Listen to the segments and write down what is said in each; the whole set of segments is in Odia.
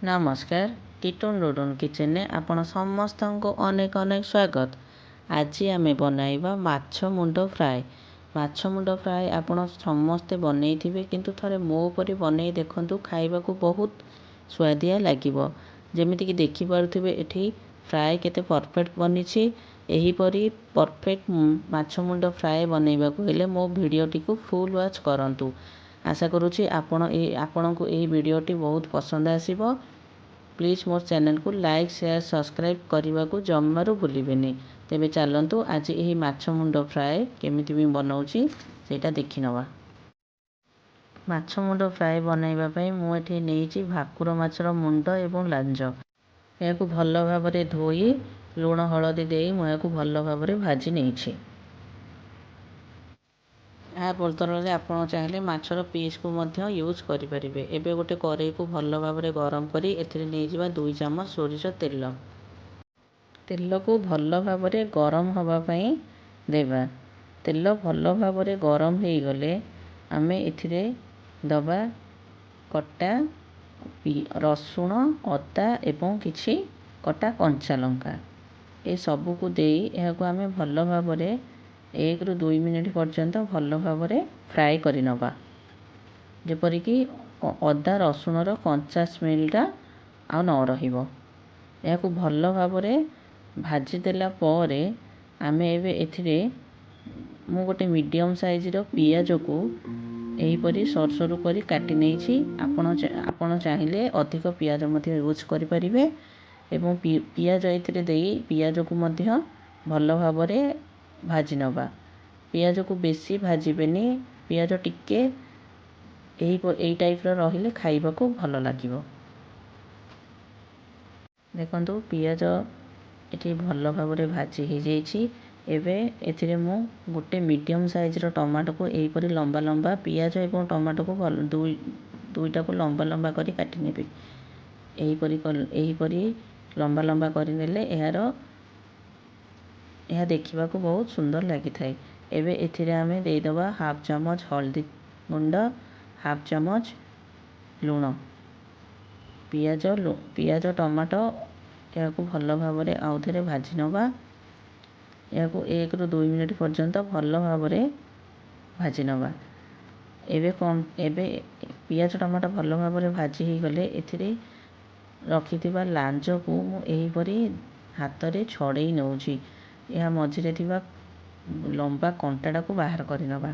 ନମସ୍କାର, ଟିଟୁନ୍ ଡୁଡୁନ୍ କିଚେନ୍ରେ ଆପଣ ସମସ୍ତଙ୍କୁ ଅନେକ ଅନେକ ସ୍ୱାଗତ। ଆଜି ଆମେ ବନାଇବା ମାଛ ମୁଣ୍ଡ ଫ୍ରାଏ। ମାଛ ମୁଣ୍ଡ ଫ୍ରାଏ ଆପଣ ସମସ୍ତେ ବନେଇଥିବେ, କିନ୍ତୁ ଥରେ ମୋ ପରି ବନେଇ ଦେଖନ୍ତୁ, ଖାଇବାକୁ ବହୁତ ସୁଆଦିଆ ଲାଗିବ। ଯେମିତିକି ଦେଖିପାରୁଥିବେ ଏଠି ଫ୍ରାଏ କେତେ ପରଫେକ୍ଟ ବନିଛି। ଏହିପରି ପରଫେକ୍ଟ ମାଛ ମୁଣ୍ଡ ଫ୍ରାଏ ବନେଇବାକୁ ହେଲେ ମୋ ଭିଡ଼ିଓଟିକୁ ଫୁଲ୍ ୱାଚ୍ କରନ୍ତୁ। ଆଶା କରୁଛି ଆପଣଙ୍କୁ ଏହି ଭିଡ଼ିଓଟି ବହୁତ ପସନ୍ଦ ଆସିବ। ପ୍ଲିଜ୍ ମୋ ଚ୍ୟାନେଲକୁ ଲାଇକ୍, ସେୟାର, ସବସ୍କ୍ରାଇବ୍ କରିବାକୁ ଜମାରୁ ଭୁଲିବେନି। ତେବେ ଚାଲନ୍ତୁ ଆଜି ଏହି ମାଛ ମୁଣ୍ଡ ଫ୍ରାଏ କେମିତି ବି ବନାଉଛି ସେଇଟା ଦେଖିନେବା। ମାଛ ମୁଣ୍ଡ ଫ୍ରାଏ ବନାଇବା ପାଇଁ ମୁଁ ଏଠି ନେଇଛି ଭାକୁର ମାଛର ମୁଣ୍ଡ ଏବଂ ଲାଞ୍ଜ। ଏହାକୁ ଭଲ ଭାବରେ ଧୋଇ ଲୁଣ ହଳଦୀ ଦେଇ ମୁଁ ଏହାକୁ ଭଲ ଭାବରେ ଭାଜି ନେଇଛି। ଏହା ବଦଳରେ ଆପଣ ଚାହିଁଲେ ମାଛର ପିସ୍କୁ ମଧ୍ୟ ୟୁଜ୍ କରିପାରିବେ। ଏବେ ଗୋଟେ କଡ଼େଇକୁ ଭଲ ଭାବରେ ଗରମ କରି ଏଥିରେ ନେଇଯିବା 2 ଚାମଚ ସୋରିଷ ତେଲ। ତେଲକୁ ଭଲ ଭାବରେ ଗରମ ହେବା ପାଇଁ ଦେବା। ତେଲ ଭଲ ଭାବରେ ଗରମ ହୋଇଗଲେ ଆମେ ଏଥିରେ ଦେବା କଟା ରସୁଣ, ଅଦା ଏବଂ କିଛି କଟା କଞ୍ଚା ଲଙ୍କା। ଏସବୁକୁ ଦେଇ ଏହାକୁ ଆମେ ଭଲ ଭାବରେ 1 ରୁ 2 ମିନିଟ୍ ପର୍ଯ୍ୟନ୍ତ ଭଲ ଭାବରେ ଫ୍ରାଏ କରିନେବା, ଯେପରିକି ଅଦା ରସୁଣର କଞ୍ଚା ସ୍ମେଲ୍ଟା ଆଉ ନ ରହିବ। ଏହାକୁ ଭଲ ଭାବରେ ଭାଜିଦେଲା ପରେ ଆମେ ଏବେ ଏଥିରେ ମୁଁ ଗୋଟେ ମିଡ଼ିୟମ୍ ସାଇଜ୍ର ପିଆଜକୁ ଏହିପରି ସରୁ ସରୁ କରି କାଟି ନେଇଛି। ଆପଣ ଚାହିଁଲେ ଅଧିକ ପିଆଜ ମଧ୍ୟ ୟୁଜ୍ କରିପାରିବେ ଏବଂ ପିଆଜ ଏଥିରେ ଦେଇ ପିଆଜକୁ ମଧ୍ୟ ଭଲ ଭାବରେ ଭାଜି ନେବା। ପିଆଜକୁ ବେଶୀ ଭାଜିବେନି, ପିଆଜ ଟିକେ ଏହି ଟାଇପ୍ର ରହିଲେ ଖାଇବାକୁ ଭଲ ଲାଗିବ। ଦେଖନ୍ତୁ ପିଆଜ ଏଠି ଭଲ ଭାବରେ ଭାଜି ହୋଇଯାଇଛି। ଏବେ ଏଥିରେ ମୁଁ ଗୋଟେ ମିଡ଼ିୟମ୍ ସାଇଜ୍ର ଟମାଟୋକୁ ଏହିପରି ଲମ୍ବା ଲମ୍ବା, ପିଆଜ ଏବଂ ଟମାଟୋକୁ ଦୁଇଟାକୁ ଲମ୍ବା ଲମ୍ବା କରି କାଟି ନେବି। ଏହିପରି ଲମ୍ବା ଲମ୍ବା କରିନେଲେ ଏହା ଦେଖିବାକୁ ବହୁତ ସୁନ୍ଦର ଲାଗିଥାଏ। ଏବେ ଏଥିରେ ଆମେ ଦେଇଦେବା 1/2 ଚାମଚ ହଳଦୀ ଗୁଣ୍ଡ, 1/2 ଚାମଚ ଲୁଣ। ପିଆଜ ଟମାଟୋ ଏହାକୁ ଭଲ ଭାବରେ ଆଉ ଥରେ ଭାଜି ନେବା। ଏହାକୁ 1 ରୁ 2 ମିନିଟ୍ ପର୍ଯ୍ୟନ୍ତ ଭଲ ଭାବରେ ଭାଜି ନେବା। ଏବେ ପିଆଜ ଟମାଟୋ ଭଲ ଭାବରେ ଭାଜି ହୋଇଗଲେ ଏଥିରେ ରଖିଥିବା ଲାଞ୍ଜକୁ ମୁଁ ଏହିପରି ହାତରେ ଛଡ଼େଇ ନେଉଛି। ଏହା ମଝିରେ ଥିବା ଲମ୍ବା କଣ୍ଟାଟାକୁ ବାହାର କରିନେବା।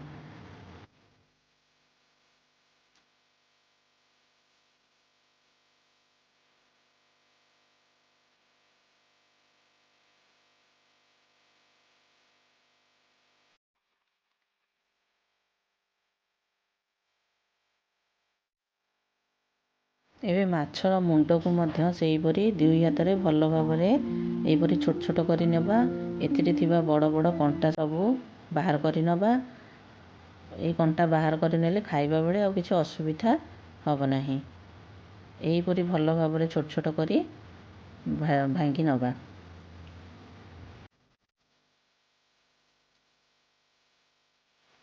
ଏବେ ମାଛର ମୁଣ୍ଡକୁ ମଧ୍ୟ ସେହିପରି 2 ହାତରେ ଭଲ ଭାବରେ ଏହିପରି ଛୋଟ ଛୋଟ କରି ନେବା। ଏଥିରେ ଥିବା ବଡ଼ ବଡ଼ କଣ୍ଟା ସବୁ ବାହାର କରିନେବା। ଏହି କଣ୍ଟା ବାହାର କରିନେଲେ ଖାଇବା ବେଳେ ଆଉ କିଛି ଅସୁବିଧା ହେବ ନାହିଁ। ଏହିପରି ଭଲ ଭାବରେ ଛୋଟ ଛୋଟ କରି ଭାଙ୍ଗି ନେବା।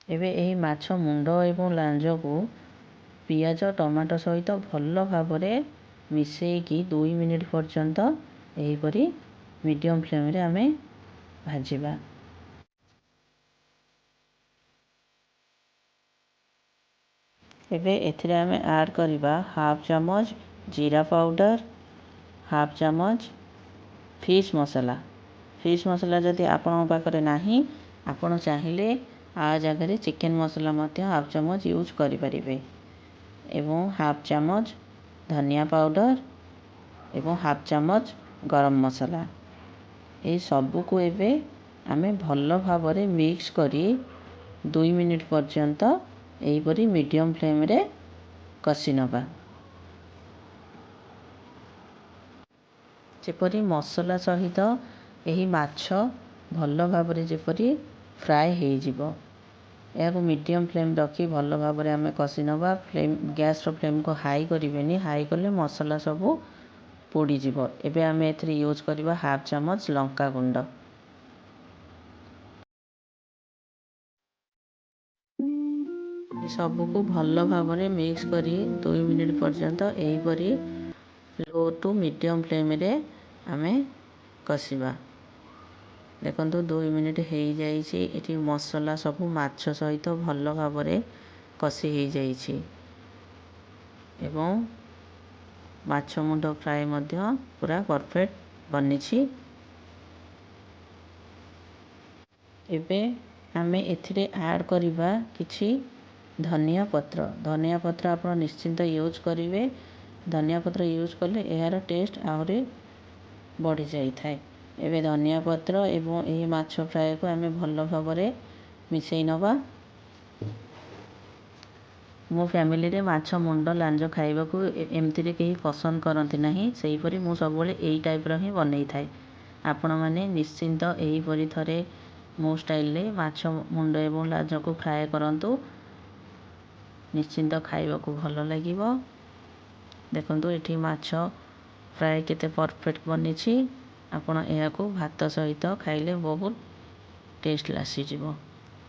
ଏବେ ଏହି ମାଛ ମୁଣ୍ଡ ଏବଂ ଲାଞ୍ଜକୁ ପିଆଜ ଟମାଟୋ ସହିତ ଭଲ ଭାବରେ ମିଶାଇକି 2 ମିନିଟ୍ ପର୍ଯ୍ୟନ୍ତ ଏହିପରି ମିଡ଼ିୟମ୍ ଫ୍ଲେମ୍ରେ ଆମେ ଭାଜିବା। ଏବେ ଏଥିରେ ଆମେ ଆଡ଼୍ କରିବା 1/2 ଚାମଚ ଜିରା ପାଉଡ଼ର, 1/2 ଚାମଚ ଫିସ୍ ମସଲା। ଫିସ୍ ମସଲା ଯଦି ଆପଣଙ୍କ ପାଖରେ ନାହିଁ, ଆପଣ ଚାହିଁଲେ ଆ ଜାଗାରେ ଚିକେନ୍ ମସଲା ମଧ୍ୟ 1/2 ଚାମଚ ୟୁଜ୍ କରିପାରିବେ ଏବଂ 1/2 ଚାମଚ ଧନିଆ ପାଉଡ଼ର ଏବଂ 1/2 ଚାମଚ ଗରମ ମସଲା। ଏହି ସବୁକୁ ଏବେ ଆମେ ଭଲ ଭାବରେ ମିକ୍ସ କରି 2 ମିନିଟ୍ ପର୍ଯ୍ୟନ୍ତ ଏହିପରି ମିଡ଼ିୟମ୍ ଫ୍ଲେମ୍ରେ କଷି ନେବା, ଯେପରି ମସଲା ସହିତ ଏହି ମାଛ ଭଲ ଭାବରେ ଯେପରି ଫ୍ରାଏ ହୋଇଯିବ। ଏହାକୁ ମିଡ଼ିୟମ୍ ଫ୍ଲେମ୍ ରଖି ଭଲ ଭାବରେ ଆମେ କଷି ନେବା। ଗ୍ୟାସ୍ର ଫ୍ଲେମ୍କୁ ହାଇ କରିବେନି, ହାଇ କଲେ ମସଲା ସବୁ ପୋଡ଼ିଯିବ। ଏବେ ଆମେ ଏଥିରେ ୟୁଜ୍ କରିବା 1/2 ଚାମଚ ଲଙ୍କାଗୁଣ୍ଡ। ସବୁକୁ ଭଲ ଭାବରେ ମିକ୍ସ କରି 2 ମିନିଟ୍ ପର୍ଯ୍ୟନ୍ତ ଏହିପରି लो टू मीडियम फ्लेम रे आमे कषिबा। देखंतु 2 मिनिट हो जाइए ये मसला सबू माछ सहित भल भाव कषि हो जाइए एवं माछ मुंड फ्राए मध्य पूरा परफेक्ट बनी। एबे आमे एथिरे ऐड करिबा किछि धनिया पत्र आप निश्चिंत यूज करेंगे। धनिया पत्र यूज कले यार टेस्ट आहरी बढ़ी जाई थाए। एबे धनिया पत्र एवं यही माछ फ्राए को आमे भल भाव मिसई नवा। मो फैमिली रे माछ मुंड लांज खाइबा को एमती कहीं पसंद करती नहीं, सेहीपरि मु सब यही टाइप रो ही बनै थाए। आपण माने निश्चिंत यहीपरि थरे मो स्टाइल रे माछ मुंड एवं लांज को फ्राए करंतु, निश्चिंत खाइबा को भल लागिबो। देखंतु एठी माछ फ्राए केते परफेक्ट बनी छी। आपण एहा को भात सहित खाइले बहुत टेस्ट लासी जीवो।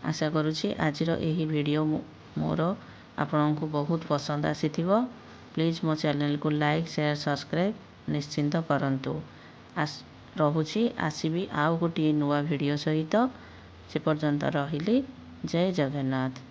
आशा करुछि आजिर एही वीडियो मोर आपन को बहुत पसंद आसीथिबो। प्लीज मो चैनल को लाइक शेयर सब्सक्राइब निश्चिंत करंतु। रहुछि आसीबी आउ गोटे नुआ वीडियो सहित। से पर्यंत रहिली। जय जगन्नाथ।